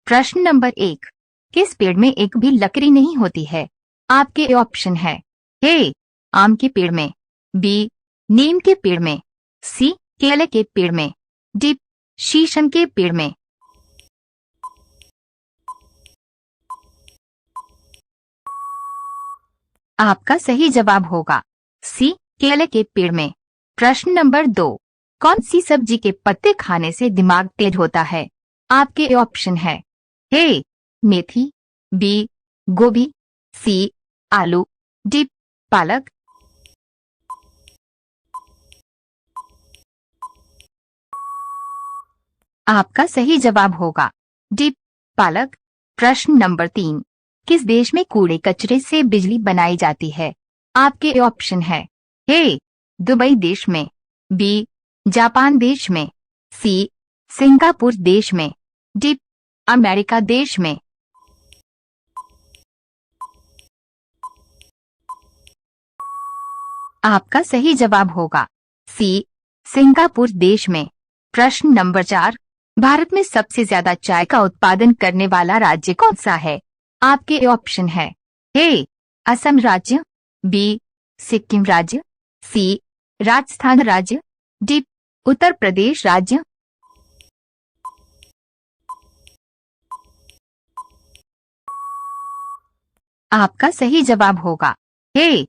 प्रश्न नंबर 1, किस पेड़ में एक भी लकड़ी नहीं होती है? आपके ऑप्शन है ए आम के पेड़ में, बी नीम के पेड़ में, सी केले के पेड़ में, डी शीशम के पेड़ में। आपका सही जवाब होगा सी केले के पेड़ में। प्रश्न नंबर 2, कौन सी सब्जी के पत्ते खाने से दिमाग तेज होता है? आपके ऑप्शन है ए मेथी, बी गोभी, सी आलू, डी पालक। आपका सही जवाब होगा डी पालक। प्रश्न नंबर 3, किस देश में कूड़े कचरे से बिजली बनाई जाती है? आपके ऑप्शन है ए दुबई देश में, बी जापान देश में, सी सिंगापुर देश में, डी अमेरिका देश में। आपका सही जवाब होगा सी सिंगापुर देश में। प्रश्न नंबर 4, भारत में सबसे ज्यादा चाय का उत्पादन करने वाला राज्य कौन सा है? आपके ऑप्शन है ए असम राज्य, बी सिक्किम राज्य, सी राजस्थान राज्य, डी उत्तर प्रदेश राज्य। आपका सही जवाब होगा ए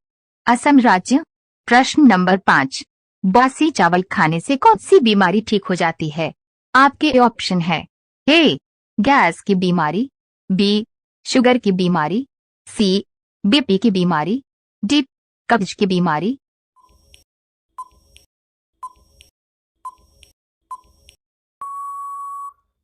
असम राज्य। प्रश्न नंबर 5, बासी चावल खाने से कौन सी बीमारी ठीक हो जाती है? आपके ऑप्शन है ए गैस की बीमारी, बी शुगर की बीमारी, सी बीपी की बीमारी, डी कब्ज की बीमारी।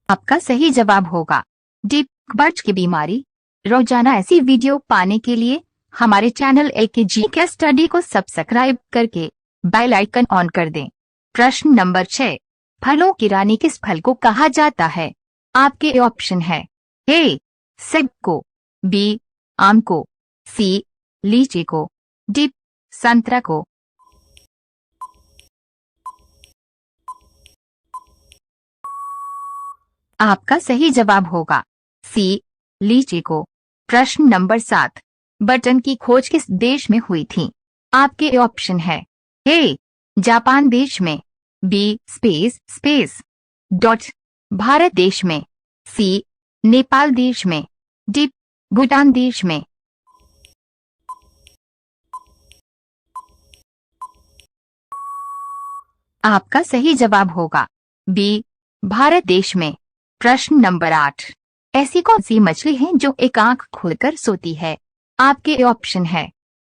आपका सही जवाब होगा डी कब्ज की बीमारी। रोजाना ऐसी वीडियो पाने के लिए हमारे चैनल LKG के स्टडी को सब्सक्राइब करके बेल आइकन ऑन कर दें। प्रश्न नंबर 6, फलों की रानी किस फल को कहा जाता है? आपके ऑप्शन है ए सेब को, बी आम को, सी लीची को, डी संतरा को। आपका सही जवाब होगा सी लीची को। प्रश्न नंबर 7, बटन की खोज किस देश में हुई थी? आपके ऑप्शन है ए जापान देश में, बी स्पेस डॉट भारत देश में, सी नेपाल देश में, डी भूटान देश में। आपका सही जवाब होगा बी भारत देश में। प्रश्न नंबर 8, ऐसी कौन सी मछली है जो एक आंख खोलकर सोती है? आपके ऑप्शन है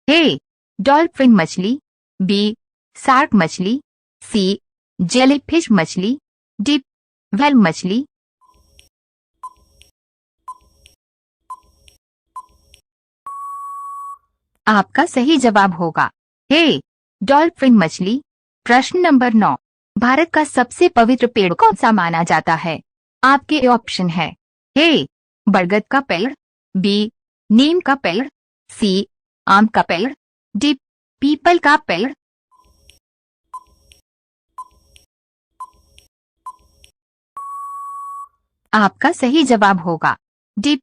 ए डॉल्फिन मछली, बी शार्क मछली, सी जेलीफिश मछली, डी व्हेल मछली। आपका सही जवाब होगा ए डॉल्फिन मछली। प्रश्न नंबर 9, भारत का सबसे पवित्र पेड़ कौन सा माना जाता है? आपके ऑप्शन है ए बरगद का पेड़, बी नीम का पेड़, सी आम का पेड़, डी पीपल का पेड़। आपका सही जवाब होगा डी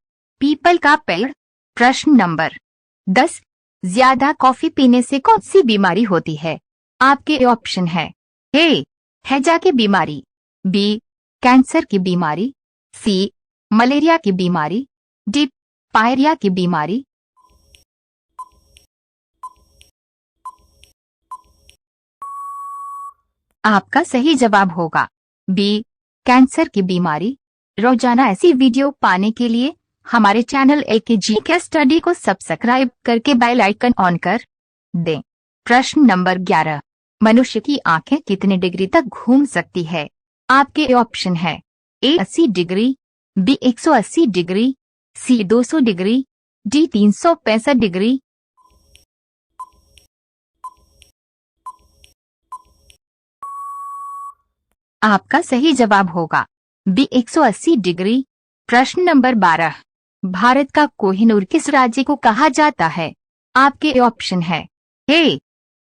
पीपल का पेड़। प्रश्न नंबर 10, ज्यादा कॉफी पीने से कौन सी बीमारी होती है? आपके ऑप्शन है ए हैजा की बीमारी, बी कैंसर की बीमारी, सी मलेरिया की बीमारी, डी पायरिया की बीमारी। आपका सही जवाब होगा बी कैंसर की बीमारी। रोजाना ऐसी वीडियो पाने के लिए हमारे चैनल LKG के स्टडी को सब्सक्राइब करके बेल आइकन ऑन कर दें। प्रश्न नंबर 11, मनुष्य की आंखें कितने डिग्री तक घूम सकती है? आपके ऑप्शन है ए 80 डिग्री, बी 180 डिग्री, सी 200 डिग्री, डी 365 डिग्री। आपका सही जवाब होगा बी 180 डिग्री। प्रश्न नंबर 12, भारत का कोहिनूर किस राज्य को कहा जाता है? आपके ऑप्शन है ए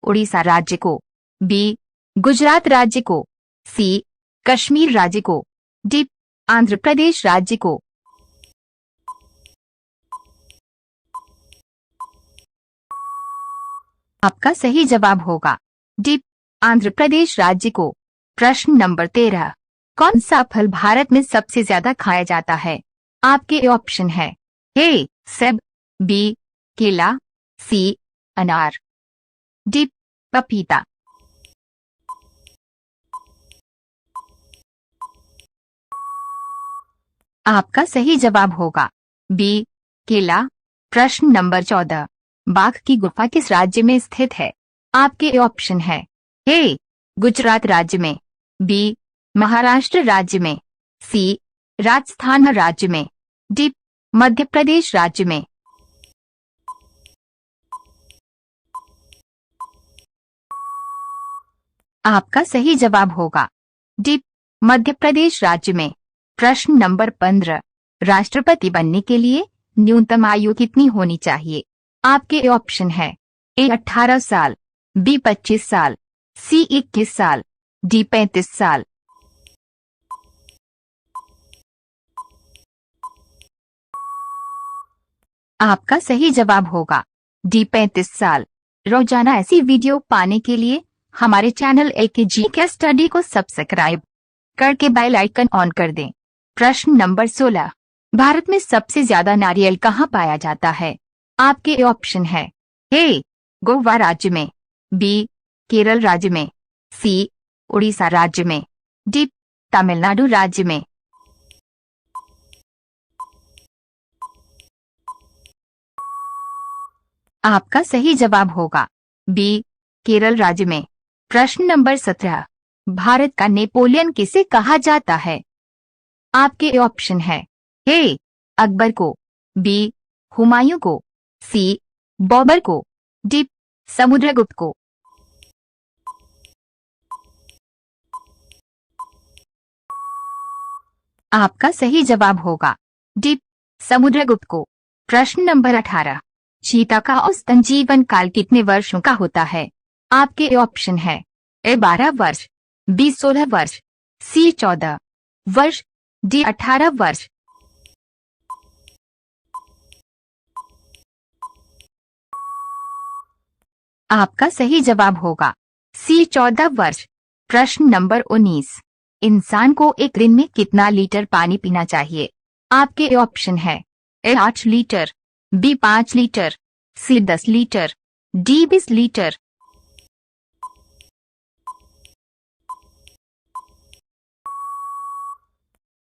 उड़ीसा राज्य को, बी गुजरात राज्य को, सी कश्मीर राज्य को, डी आंध्र प्रदेश राज्य को। आपका सही जवाब होगा डी, आंध्र प्रदेश राज्य को। प्रश्न नंबर 13, कौन सा फल भारत में सबसे ज्यादा खाया जाता है? आपके ऑप्शन है ए सेब, बी केला, सी अनार, डी पपीता। आपका सही जवाब होगा बी केला। प्रश्न नंबर 14, बाघ की गुफा किस राज्य में स्थित है? आपके ऑप्शन है ए गुजरात राज्य में, बी महाराष्ट्र राज्य में, सी राजस्थान राज्य में, डी मध्य प्रदेश राज्य में। आपका सही जवाब होगा डी मध्य प्रदेश राज्य में। प्रश्न नंबर 15, राष्ट्रपति बनने के लिए न्यूनतम आयु कितनी होनी चाहिए? आपके ऑप्शन है ए 18 साल, बी 25 साल, सी 21 साल, डी 35 साल। आपका सही जवाब होगा डी 35 साल। रोजाना ऐसी वीडियो पाने के लिए हमारे चैनल एकेजी के स्टडी को सब्सक्राइब करके बेल आइकन ऑन कर दें। प्रश्न नंबर 16, भारत में सबसे ज्यादा नारियल कहाँ पाया जाता है? आपके ऑप्शन है ए गोवा राज्य में, बी केरल राज्य में, सी उड़ीसा राज्य में, डी तमिलनाडु राज्य में। आपका सही जवाब होगा बी केरल राज्य में। प्रश्न नंबर 17, भारत का नेपोलियन किसे कहा जाता है? आपके ऑप्शन है ए अकबर को, बी हुमायूं को, सी बॉबर को, डी समुद्रगुप्त को। आपका सही जवाब होगा डी समुद्रगुप्त को। प्रश्न नंबर 18, चीता का औसतन जीवन काल कितने वर्षों का होता है? आपके ऑप्शन है ए 12 वर्ष, बी 16 वर्ष, सी 14 वर्ष, डी 18 वर्ष। आपका सही जवाब होगा सी 14 वर्ष। प्रश्न नंबर 19, इंसान को एक दिन में कितना लीटर पानी पीना चाहिए? आपके ऑप्शन है ए 8 लीटर, बी 5 लीटर, सी 10 लीटर, डी 20 लीटर।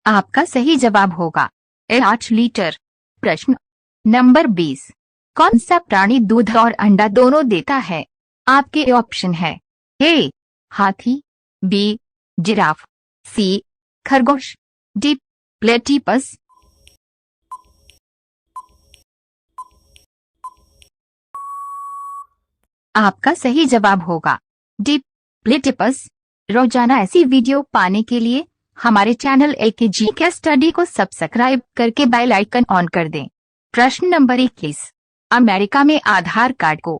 आपका सही जवाब होगा ए 8 लीटर। प्रश्न नंबर 20, कौन सा प्राणी दूध और अंडा दोनों देता है? आपके ऑप्शन है ए हाथी, बी जिराफ, सी खरगोश, डी प्लेटिपस। आपका सही जवाब होगा डी प्लेटिपस। रोजाना ऐसी वीडियो पाने के लिए हमारे चैनल एकेजी के स्टडी को सब्सक्राइब करके बेल आइकन ऑन कर दें। प्रश्न नंबर 21, अमेरिका में आधार कार्ड को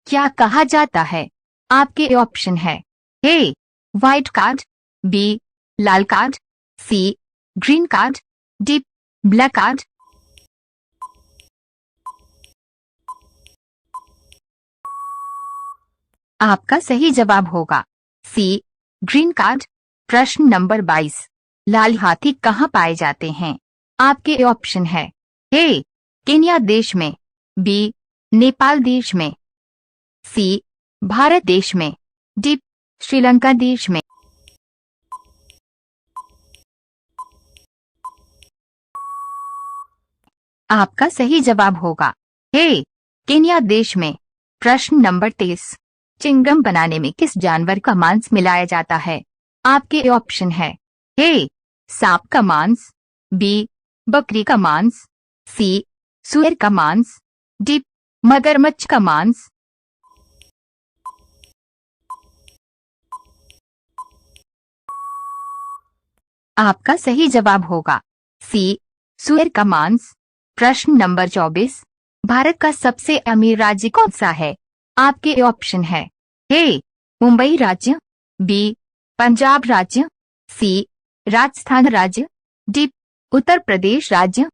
क्या कहा जाता है? आपके ऑप्शन है ए व्हाइट कार्ड, बी लाल card, C green card, D black card. आपका सही जवाब होगा सी ग्रीन कार्ड। प्रश्न नंबर 22, लाल हाथी कहाँ पाए जाते हैं? आपके ऑप्शन है ए केन्या देश में, बी नेपाल देश में, सी भारत देश में, डी श्रीलंका देश में। आपका सही जवाब होगा ए केन्या देश में। प्रश्न नंबर 23, चिंगम बनाने में किस जानवर का मांस मिलाया जाता है? आपके ऑप्शन है ए सांप का मांस, बी बकरी का मांस, सी सुअर का मांस, डी मगरमच्छ का मांस। आपका सही जवाब होगा सी सुअर का मांस। प्रश्न नंबर 24, भारत का सबसे अमीर राज्य कौन सा है? आपके ऑप्शन है ए मुंबई राज्य, बी पंजाब राज्य, सी राजस्थान राज्य, डी उत्तर प्रदेश राज्य।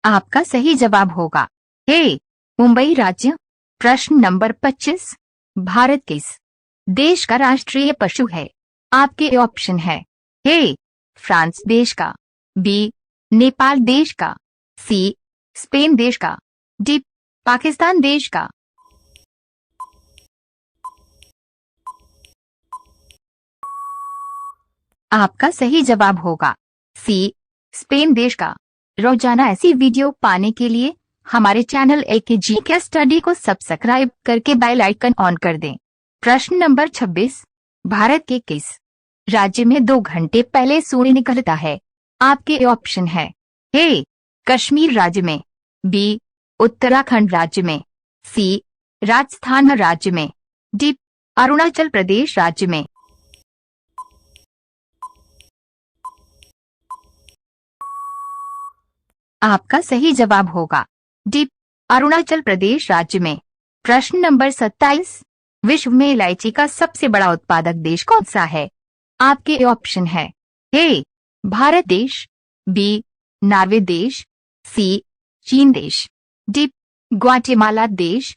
आपका सही जवाब होगा ए मुंबई राज्य। प्रश्न नंबर 25, भारत किस देश का राष्ट्रीय पशु है? आपके ऑप्शन है ए फ्रांस देश का, बी नेपाल देश का, सी स्पेन देश का, डी पाकिस्तान देश का। आपका सही जवाब होगा सी स्पेन देश का। रोजाना ऐसी वीडियो पाने के लिए हमारे चैनल एकेजी के स्टडी को सब्सक्राइब करके बेल आइकन ऑन कर दें। प्रश्न नंबर 26, भारत के किस राज्य में 2 घंटे पहले सूर्य निकलता है? आपके ऑप्शन है ए कश्मीर राज्य में, बी उत्तराखंड राज्य में, सी राजस्थान राज्य में, डी अरुणाचल प्रदेश राज्य में। आपका सही जवाब होगा डी अरुणाचल प्रदेश राज्य में। प्रश्न नंबर 27, विश्व में इलायची का सबसे बड़ा उत्पादक देश कौन सा है? आपके ऑप्शन है ए भारत देश, बी नॉर्वे देश, सी चीन देश, डी ग्वाटेमाला देश।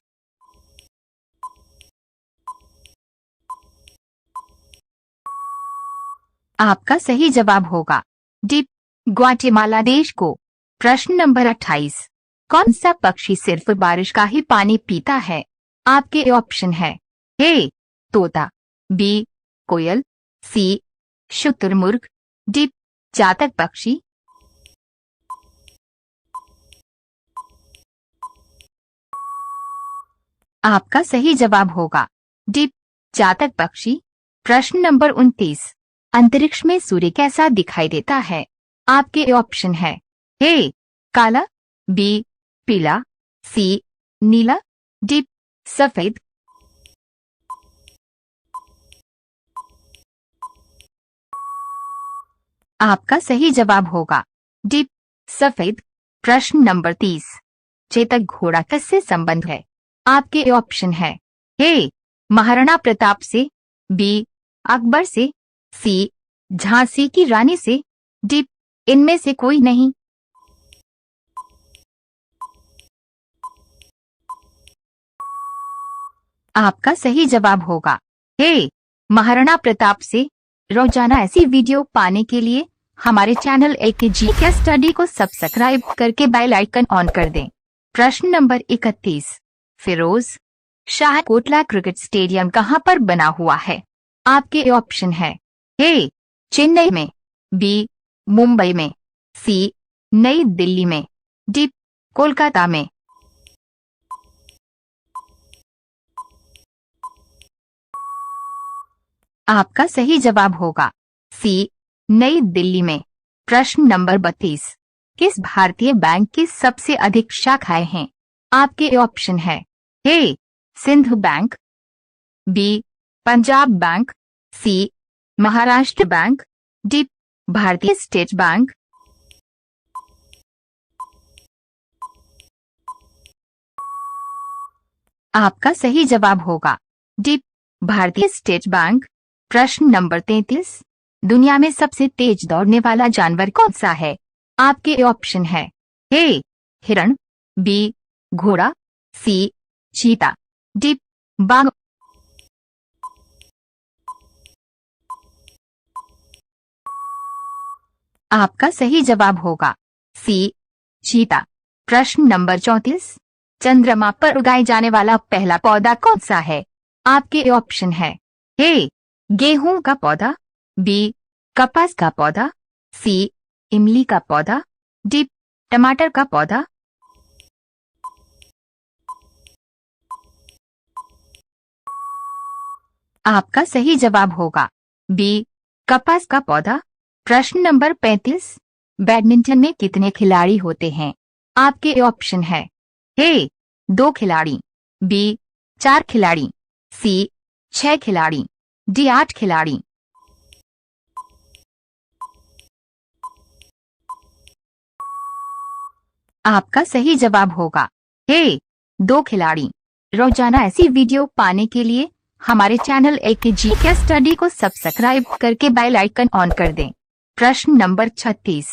आपका सही जवाब होगा डी ग्वाटेमाला देश को। प्रश्न नंबर 28, कौन सा पक्षी सिर्फ बारिश का ही पानी पीता है? आपके ऑप्शन है ए तोता, बी कोयल, सी शुतुरमुर्ग, डी चातक पक्षी। आपका सही जवाब होगा डी चातक पक्षी। प्रश्न नंबर 29, अंतरिक्ष में सूर्य कैसा दिखाई देता है? आपके ऑप्शन है ए काला, बी पीला, सी नीला, डी सफेद। आपका सही जवाब होगा डी सफेद। प्रश्न नंबर 30, चेतक घोड़ा किससे संबंध है? आपके ऑप्शन है ए महाराणा प्रताप से, बी अकबर से, सी झांसी की रानी से, डी इनमें से कोई नहीं। आपका सही जवाब होगा ए महाराणा प्रताप से। रोजाना ऐसी वीडियो पाने के लिए हमारे चैनल एकेजी के स्टडी को सब्सक्राइब करके बेल आइकन ऑन कर दें। प्रश्न number 31, Firoz Shah Kotla cricket stadium कहां पर बना हुआ है? आपके ऑप्शन है ए चेन्नई में, बी मुंबई में, सी नई दिल्ली में, डी कोलकाता में। आपका सही जवाब होगा सी नई दिल्ली में। प्रश्न नंबर 32, किस भारतीय बैंक की सबसे अधिक शाखाएं हैं? आपके ऑप्शन है A Sindhu bank, B Punjab bank, C Maharashtra bank, D Bharatiya state bank. आपका सही जवाब होगा डी भारतीय स्टेट बैंक। प्रश्न नंबर 33, दुनिया में सबसे तेज दौड़ने वाला जानवर कौन सा है? आपके ऑप्शन है ए हिरण, बी घोड़ा, सी चीता, डी बाघ। आपका सही जवाब होगा सी चीता। प्रश्न नंबर 34, चंद्रमा पर उगाए जाने वाला पहला पौधा कौन सा है? आपके ऑप्शन है ए गेहूं का पौधा, बी कपास का पौधा, सी इमली का पौधा, डी टमाटर का पौधा। आपका सही जवाब होगा बी कपास का पौधा। प्रश्न नंबर 35, बैडमिंटन में कितने खिलाड़ी होते हैं? आपके ऑप्शन है ए 2 खिलाड़ी, बी 4 खिलाड़ी, सी 6 खिलाड़ी, डी 8 खिलाड़ी। आपका सही जवाब होगा ए 2 खिलाड़ी। रोजाना ऐसी वीडियो पाने के लिए हमारे चैनल एकेजी के स्टडी को सब्सक्राइब करके बेल आइकन ऑन कर दें। प्रश्न नंबर 36,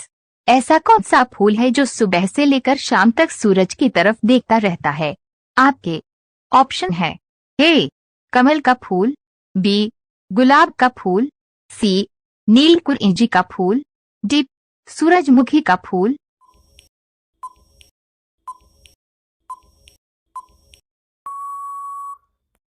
ऐसा कौन सा फूल है जो सुबह से लेकर शाम तक सूरज की तरफ देखता रहता है? आपके ऑप्शन है। ए कमल का फूल, बी गुलाब का फूल, सी नीलकुरिंजी का फूल, डी सूरजमुखी का फूल।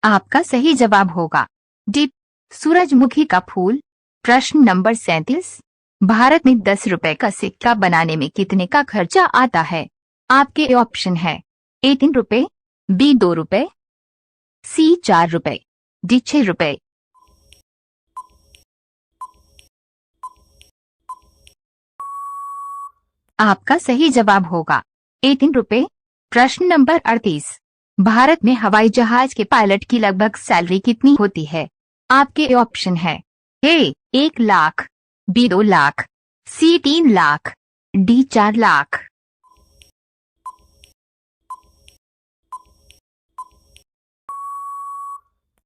आपका सही जवाब होगा डी सूरजमुखी का फूल। प्रश्न नंबर 37। भारत में 10 रुपए का सिक्का बनाने में कितने का खर्चा आता है? आपके ऑप्शन है। ए 3 रुपए, बी 2 रुपए, सी 4 रुपए, डी 6 रुपए। आपका सही जवाब होगा ए 3 रुपए। प्रश्न नंबर 38। भारत में हवाई जहाज के पायलट की लगभग सैलरी कितनी होती है? आपके ऑप्शन है। ए 1 लाख, बी 2 लाख, सी 3 लाख, डी 4 लाख।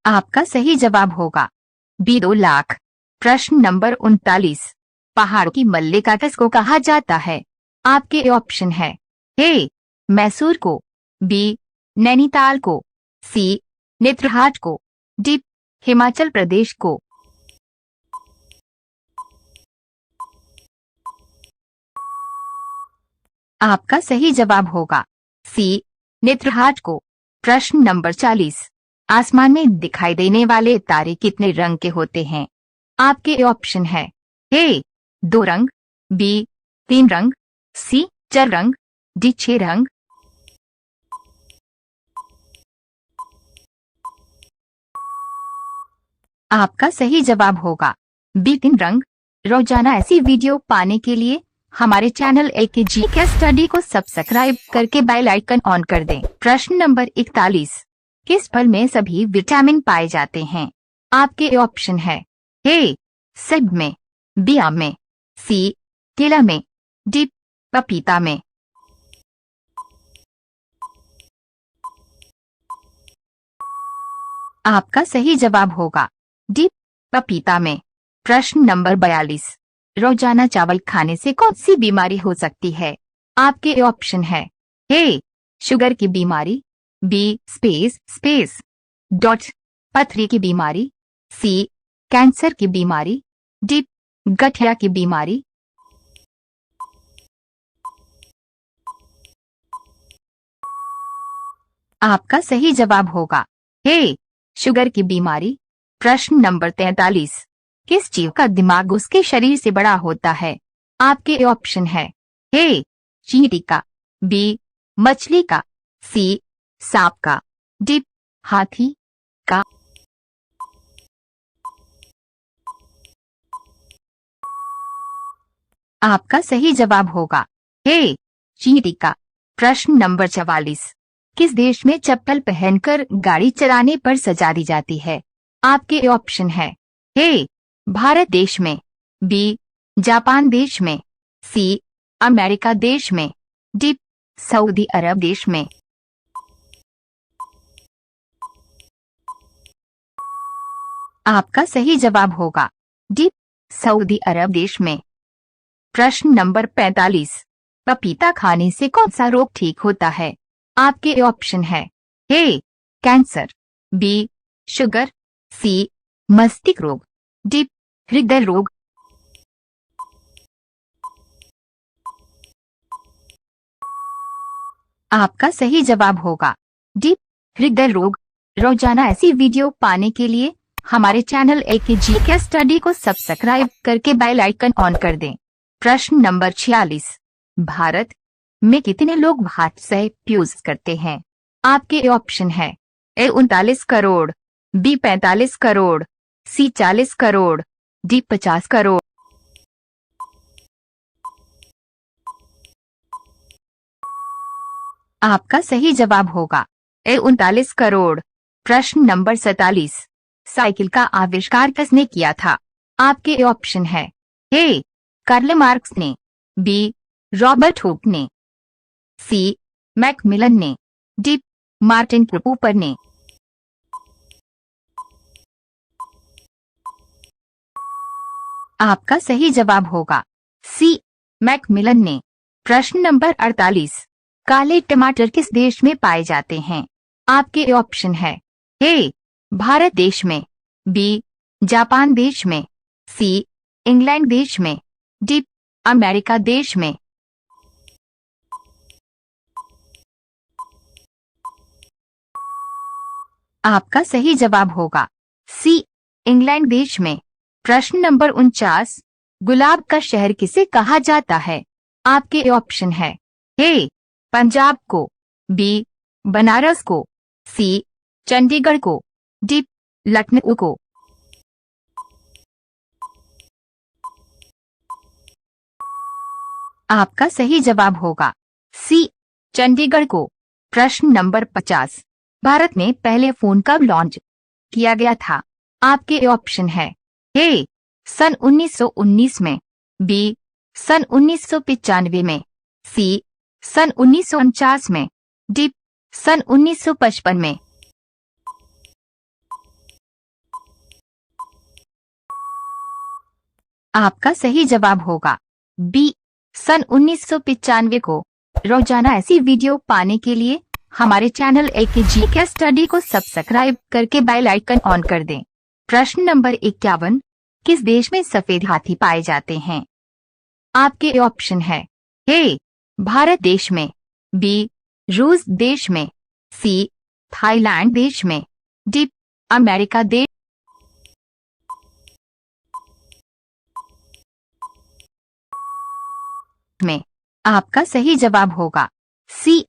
आपका सही जवाब होगा बी 2 लाख। प्रश्न नंबर 39। पहाड़ की मल्लिका किसको कहा जाता है? आपके ऑप्शन है। ए मैसूर को, बी नैनीताल को, सी नेत्रहाट को, डी हिमाचल प्रदेश को। आपका सही जवाब होगा सी नेत्रहाट को। प्रश्न नंबर 40। आसमान में दिखाई देने वाले तारे कितने रंग के होते हैं? आपके ऑप्शन है। ए 2 रंग, बी 3 रंग, सी 4 रंग, डी 6 रंग। आपका सही जवाब होगा बी 3 रंग। रोजाना ऐसी वीडियो पाने के लिए हमारे चैनल एकेजी के स्टडी को सब्सक्राइब करके बेल आइकन ऑन कर दें। प्रश्न नंबर 41। किस फल में सभी विटामिन पाए जाते हैं? आपके ऑप्शन है। ए सेब में, बी आम में, सी केला में, डी पपीता में। आपका सही जवाब होगा डी पपीता में। प्रश्न नंबर 42। रोजाना चावल खाने से कौन सी बीमारी हो सकती है? आपके ऑप्शन है। ए शुगर की बीमारी, बी स्पेस स्पेस डॉट पथरी की बीमारी, सी कैंसर की बीमारी, डी गठिया की बीमारी। आपका सही जवाब होगा ए शुगर की बीमारी। प्रश्न नंबर 43। किस जीव का दिमाग उसके शरीर से बड़ा होता है? आपके ऑप्शन है। ए चींटी का, बी मछली का, सी सांप का, डी हाथी का। आपका सही जवाब होगा ए चींटी का। प्रश्न नंबर 44। किस देश में चप्पल पहनकर गाड़ी चलाने पर सजा दी जाती है? आपके ऑप्शन है। ए भारत देश में, बी जापान देश में, सी अमेरिका देश में, डी सऊदी अरब देश में। आपका सही जवाब होगा डी सऊदी अरब देश में। प्रश्न नंबर 45। पपीता खाने से कौन सा रोग ठीक होता है? आपके ऑप्शन है। ए कैंसर, बी शुगर, सी मस्तिष्क रोग, डी हृदय रोग। आपका सही जवाब होगा डी हृदय रोग। रोजाना ऐसी वीडियो पाने के लिए हमारे चैनल एकेजी के स्टडी को सब्सक्राइब करके बेल आइकन ऑन कर दें। प्रश्न नंबर 46। भारत में कितने लोग भात से यूज करते हैं? आपके ऑप्शन है। ए 39 करोड़, बी 45 करोड़, सी 40 करोड़, डी 50 करोड़। आपका सही जवाब होगा ए 39 करोड़। प्रश्न नंबर 47। साइकिल का आविष्कार किसने किया था? आपके ऑप्शन है। ए कार्ल मार्क्स ने, बी रॉबर्ट हुक ने, सी मैकमिलन ने, डी मार्टिन कूपर ने। आपका सही जवाब होगा सी मैकमिलन ने। प्रश्न नंबर 48, काले टमाटर किस देश में पाए जाते हैं? आपके ऑप्शन है ए भारत देश में, बी जापान देश में, सी इंग्लैंड देश में, डी अमेरिका देश में। आपका सही जवाब होगा सी इंग्लैंड देश में। प्रश्न नंबर 49, गुलाब का शहर किसे कहा जाता है? आपके ऑप्शन है ए पंजाब को, बी बनारस को, सी चंडीगढ़ को, डी लखनऊ को। आपका सही जवाब होगा सी चंडीगढ़ को। प्रश्न नंबर 50, भारत में पहले फोन कब लॉन्च किया गया था? आपके ऑप्शन है ए सन 1919 में, बी सन 1995 में, सी सन 1949 में, डी सन 1955 में। आपका सही जवाब होगा बी सन 1995 को। रोजाना ऐसी वीडियो पाने के लिए हमारे चैनल एके जीके स्टडी को सब्सक्राइब करके बेल आइकन ऑन कर दें। प्रश्न नंबर 51, किस देश में सफेद हाथी पाए जाते हैं? आपके ऑप्शन है ए भारत देश में, बी रूस देश में, सी थाईलैंड देश में, डी अमेरिका देश में। आपका सही जवाब होगा सी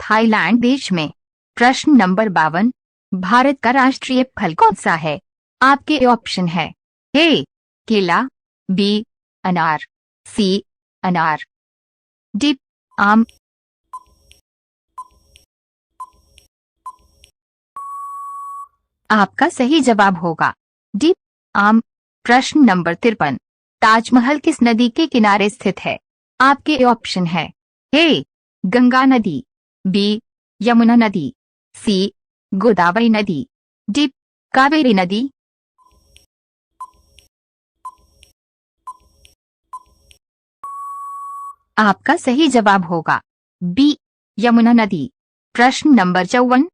थाईलैंड देश में। प्रश्न नंबर 52, भारत का राष्ट्रीय फल कौन सा है? आपके ऑप्शन है ए केला, बी अनार, सी अनार, डी आम। आपका सही जवाब होगा डी आम। प्रश्न नंबर 53, ताजमहल किस नदी के किनारे स्थित है? आपके ऑप्शन है ए गंगा नदी, बी यमुना नदी, सी गोदावरी नदी, डी कावेरी नदी। आपका सही जवाब होगा बी यमुना नदी। प्रश्न नंबर 54,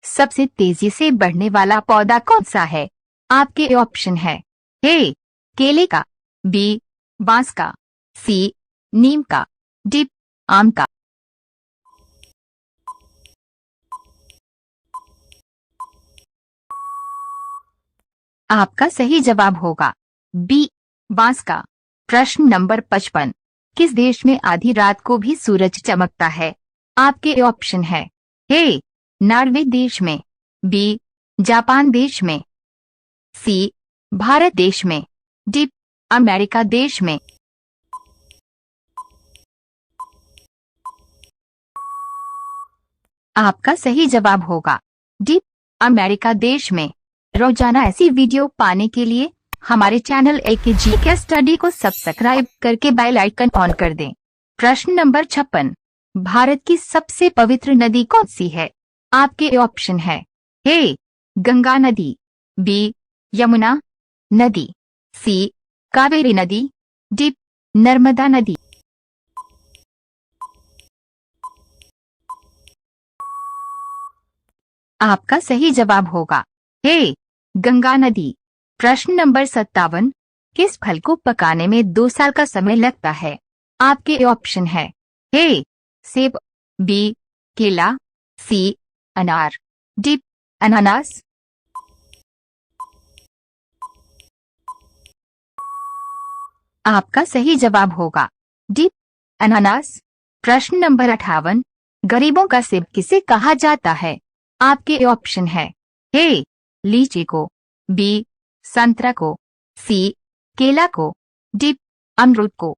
सबसे तेजी से बढ़ने वाला पौधा कौन सा है? आपके ऑप्शन है ए केले का, बी बांस का, सी नीम का, डी आम का। आपका सही जवाब होगा बी बांस का। प्रश्न नंबर 55, किस देश में आधी रात को भी सूरज चमकता है? आपके ऑप्शन है ए नॉर्वे देश में, बी जापान देश में, सी भारत देश में, डी अमेरिका देश में। आपका सही जवाब होगा डी अमेरिका देश में। रोजाना ऐसी वीडियो पाने के लिए हमारे चैनल एके जीके स्टडी को सब्सक्राइब करके बेल आइकन ऑन कर दें। प्रश्न नंबर 56, भारत की सबसे पवित्र नदी कौन सी है? आपके ऑप्शन है ए गंगा नदी, बी यमुना नदी, सी कावेरी नदी, डी नर्मदा नदी। आपका सही जवाब होगा ए गंगा नदी। प्रश्न नंबर 57, किस फल को पकाने में 2 साल का समय लगता है? आपके ऑप्शन है ए सेब, बी केला, सी अनार, डी अनानास। आपका सही जवाब होगा डी अनानास। प्रश्न नंबर 58, गरीबों का सेब किसे कहा जाता है? आपके ऑप्शन है ए लीची को, बी संतरा को, सी केला को, डी अमरूद को।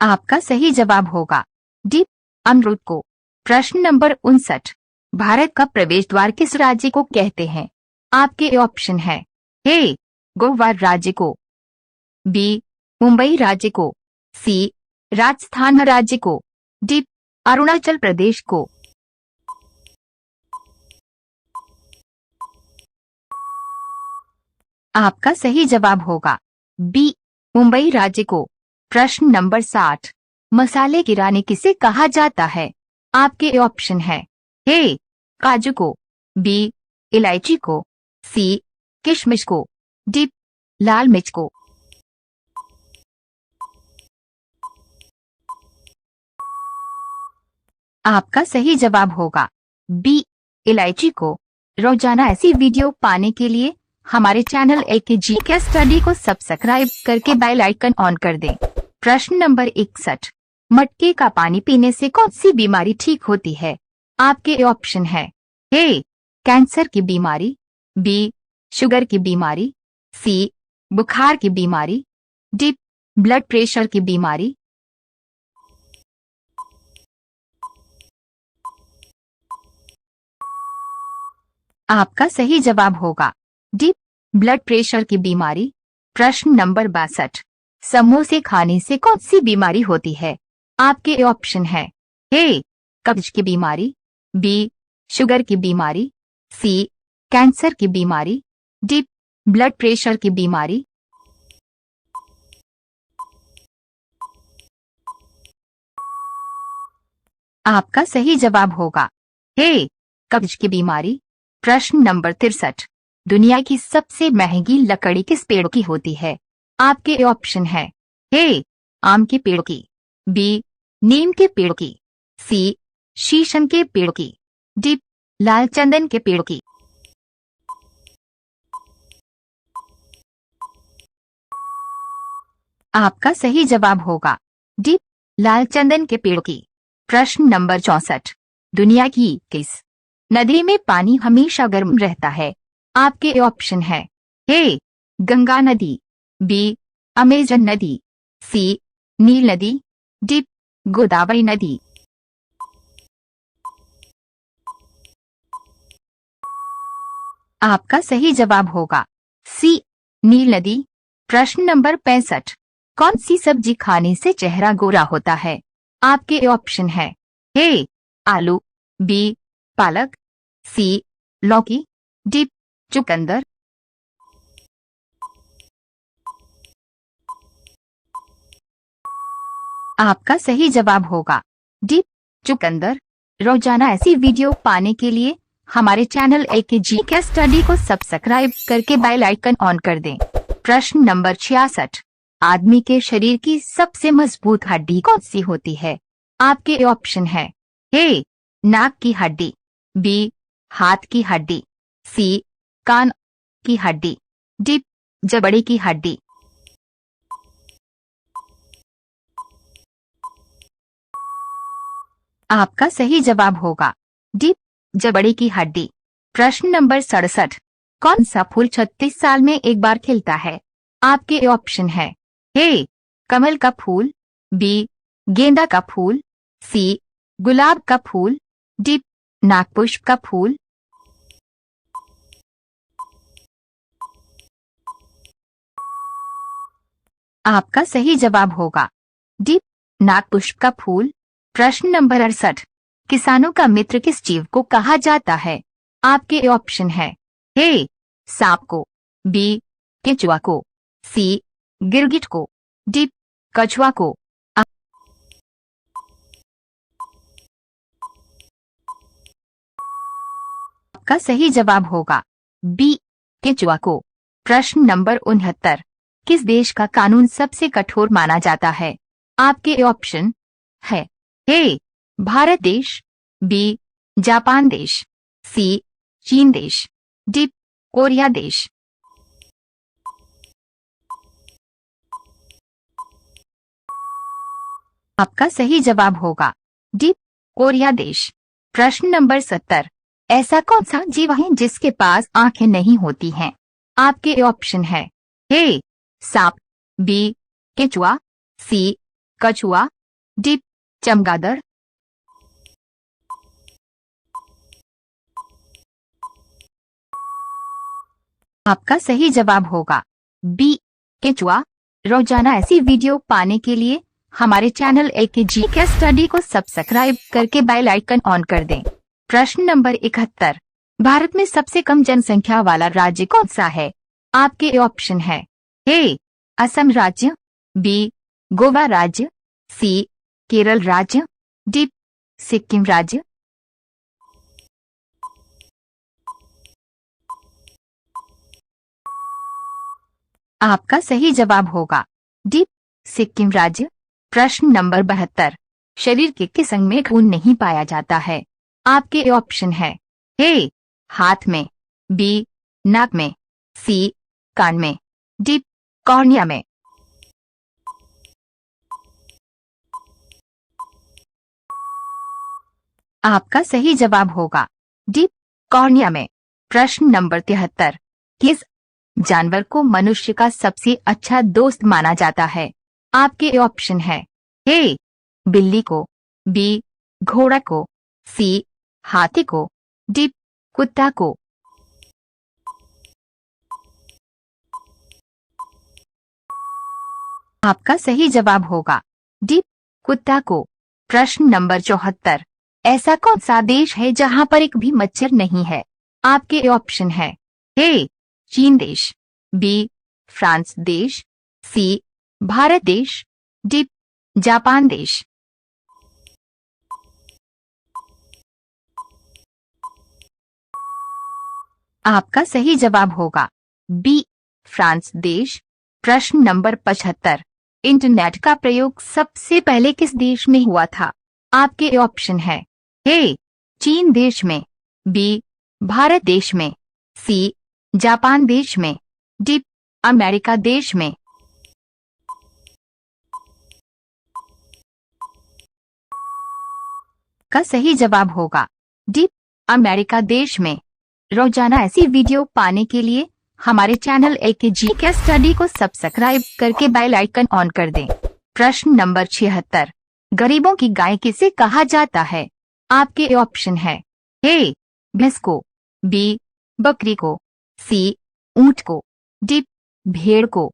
आपका सही जवाब होगा डी अमरूद को। प्रश्न नंबर 59, भारत का प्रवेश द्वार किस राज्य को कहते हैं? आपके ऑप्शन है ए गोवा राज्य को, बी मुंबई राज्य को, सी राजस्थान राज्य को, डी अरुणाचल प्रदेश को। आपका सही जवाब होगा बी, मुंबई राज्य को। प्रश्न नंबर 60, मसाले की रानी किसे कहा जाता है? आपके ऑप्शन है ए, काजू को, बी, इलायची को, सी, किशमिश को, डी, लाल मिर्च को। आपका सही जवाब होगा बी, इलायची को। रोजाना ऐसी वीडियो पाने के लिए हमारे चैनल एकेजी के स्टडी को सब्सक्राइब करके बेल आइकन ऑन कर दें। प्रश्न नंबर 61, मटके का पानी पीने से कौन सी बीमारी ठीक होती है? आपके ऑप्शन है ए, कैंसर की बीमारी, बी, शुगर की बीमारी, सी, बुखार की बीमारी, डी, ब्लड प्रेशर की बीमारी। आपका सही जवाब होगा डी, ब्लड प्रेशर की बीमारी। प्रश्न नंबर 62, समोसे खाने से कौन सी बीमारी होती है? आपके ऑप्शन है ए, कब्ज की बीमारी, बी, शुगर की बीमारी, सी, कैंसर की बीमारी, डी, ब्लड प्रेशर की बीमारी। आपका सही जवाब होगा ए, कब्ज की बीमारी। प्रश्न नंबर 63, दुनिया की सबसे महंगी लकड़ी किस पेड़ की होती है? आपके ऑप्शन है ए, आम के पेड़ की, बी, नीम के पेड़ की, सी, शीशम के पेड़ की, डी, लाल चंदन के पेड़ की। आपका सही जवाब होगा डी, लाल चंदन के पेड़ की। प्रश्न नंबर 64, दुनिया की किस नदी में पानी हमेशा गर्म रहता है? आपके ऑप्शन है ए, गंगा नदी, बी, अमेजन नदी, सी, नील नदी, डी, गोदावरी नदी। आपका सही जवाब होगा सी, नील नदी। प्रश्न नंबर 65, कौन सी सब्जी खाने से चेहरा गोरा होता है? आपके ऑप्शन है ए, आलू, बी, पालक, सी, लौकी, डी, चुकंदर। आपका सही जवाब होगा डी, चुकंदर। रोजाना ऐसी वीडियो पाने के लिए हमारे चैनल एकेजी के स्टडी को सब्सक्राइब करके बेल आइकन ऑन कर दें। प्रश्न नंबर 66, आदमी के शरीर की सबसे मजबूत हड्डी कौन सी होती है? आपके ऑप्शन है ए, नाक की हड्डी, बी, हाथ की हड्डी, सी, कान की हड्डी, डी, जबड़े की हड्डी। आपका सही जवाब होगा डी, जबड़े की हड्डी। प्रश्न नंबर 67, कौन सा फूल 36 साल में एक बार खिलता है? आपके ऑप्शन है ए, कमल का फूल, बी, गेंदा का फूल, सी, गुलाब का फूल, डी, नागपुष्प का फूल। आपका सही जवाब होगा डी, नागपुष्प का फूल। प्रश्न नंबर 68, किसानों का मित्र किस जीव को कहा जाता है? आपके ऑप्शन है ए, सांप को, बी, केंचुआ को, सी, गिरगिट को, डी, कछुआ को। आपका सही जवाब होगा बी, केंचुआ को। प्रश्न नंबर 69, किस देश का कानून सबसे कठोर माना जाता है? आपके ऑप्शन है ए, भारत देश, बी, जापान देश, सी, चीन देश, डी, कोरिया देश। आपका सही जवाब होगा डी, कोरिया देश। प्रश्न नंबर 70, ऐसा कौन सा जीव है जिसके पास आंखें नहीं होती हैं? आपके ऑप्शन है ए, सांप, बी, केंचुआ, सी, कछुआ, डी, चमगादड़। आपका सही जवाब होगा बी, केंचुआ। रोजाना ऐसी वीडियो पाने के लिए हमारे चैनल एकेजी के स्टडी को सब्सक्राइब करके बेल आइकन ऑन कर दें। प्रश्न नंबर 71, भारत में सबसे कम जनसंख्या वाला राज्य कौन सा है? आपके ऑप्शन है ए असम राज्य, बी गोवा राज्य, सी केरल राज्य, डी सिक्किम राज्य। आपका सही जवाब होगा डी सिक्किम राज्य। प्रश्न नंबर 72। शरीर के किस अंग में खून नहीं पाया जाता है? आपके ऑप्शन है ए हाथ में, बी नाक में, सी कान में, डी कॉर्निया में। आपका सही जवाब होगा डी कॉर्निया में। प्रश्न नंबर 73। किस जानवर को मनुष्य का सबसे अच्छा दोस्त माना जाता है? आपके ऑप्शन है ए बिल्ली को, बी घोड़ा को, सी हाथी को, डी कुत्ता को। आपका सही जवाब होगा डी कुत्ता को। प्रश्न नंबर 74। ऐसा कौन सा देश है जहां पर एक भी मच्छर नहीं है? आपके ऑप्शन है ए चीन देश, बी फ्रांस देश, सी भारत देश, डी जापान देश। आपका सही जवाब होगा बी फ्रांस देश। प्रश्न नंबर 75। इंटरनेट का प्रयोग सबसे पहले किस देश में हुआ था? आपके ऑप्शन है ए चीन देश में, बी भारत देश में, सी जापान देश में, डी अमेरिका देश में। का सही जवाब होगा डी अमेरिका देश में। रोजाना ऐसी वीडियो पाने के लिए हमारे चैनल एकेजी के स्टडी को सब्सक्राइब करके बेल आइकन ऑन कर दें। प्रश्न नंबर 76। गरीबों की गाय किसे कहा जाता है? आपके ऑप्शन है ए भैंस को, बी बकरी को, सी ऊंट को, डी भेड़ को।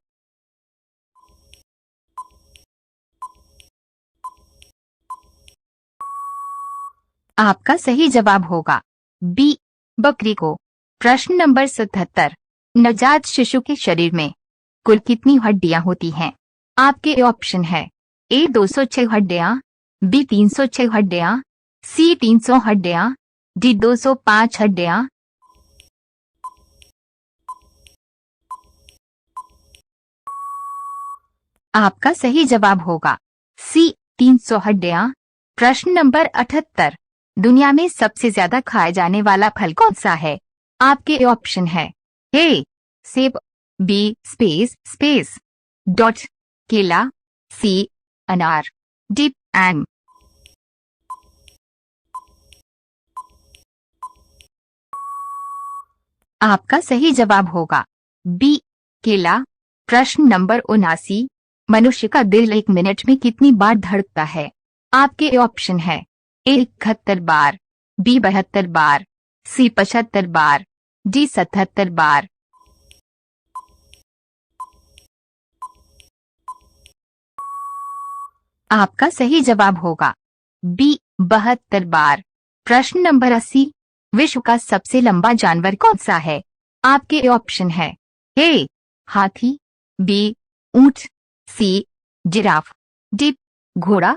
आपका सही जवाब होगा बी बकरी को। प्रश्न नंबर 77। नवजात शिशु के शरीर में कुल कितनी हड्डियां होती हैं? आपके ऑप्शन है ए 206 हड्डियां, बी 306 हड्डियां, सी 300 हड्डियां, डी 205 हड्डियां। आपका सही जवाब होगा सी 300 हड्डियां। प्रश्न नंबर 78। दुनिया में सबसे ज्यादा खाया जाने वाला फल कौन सा है? आपके ऑप्शन है ए सेब, बी स्पेस डॉट केला, सी अनार, डी आम। आपका सही जवाब होगा बी केला। प्रश्न नंबर 79। मनुष्य का दिल 1 मिनट में कितनी बार धड़कता है? आपके ऑप्शन है ए 71 बार, बी 72 बार, सी 75 बार, डी 77 बार। आपका सही जवाब होगा बी 72 बार। प्रश्न नंबर 80। विश्व का सबसे लंबा जानवर कौन सा है? आपके ऑप्शन है ए हाथी, बी ऊंट, सी जिराफ, डी घोड़ा।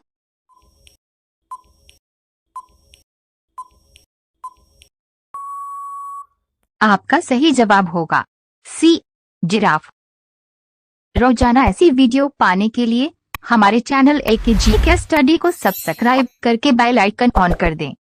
आपका सही जवाब होगा सी जिराफ। रोजाना ऐसी वीडियो पाने के लिए हमारे चैनल एकेजी के स्टडी को सब्सक्राइब करके बेल आइकन ऑन कर दें।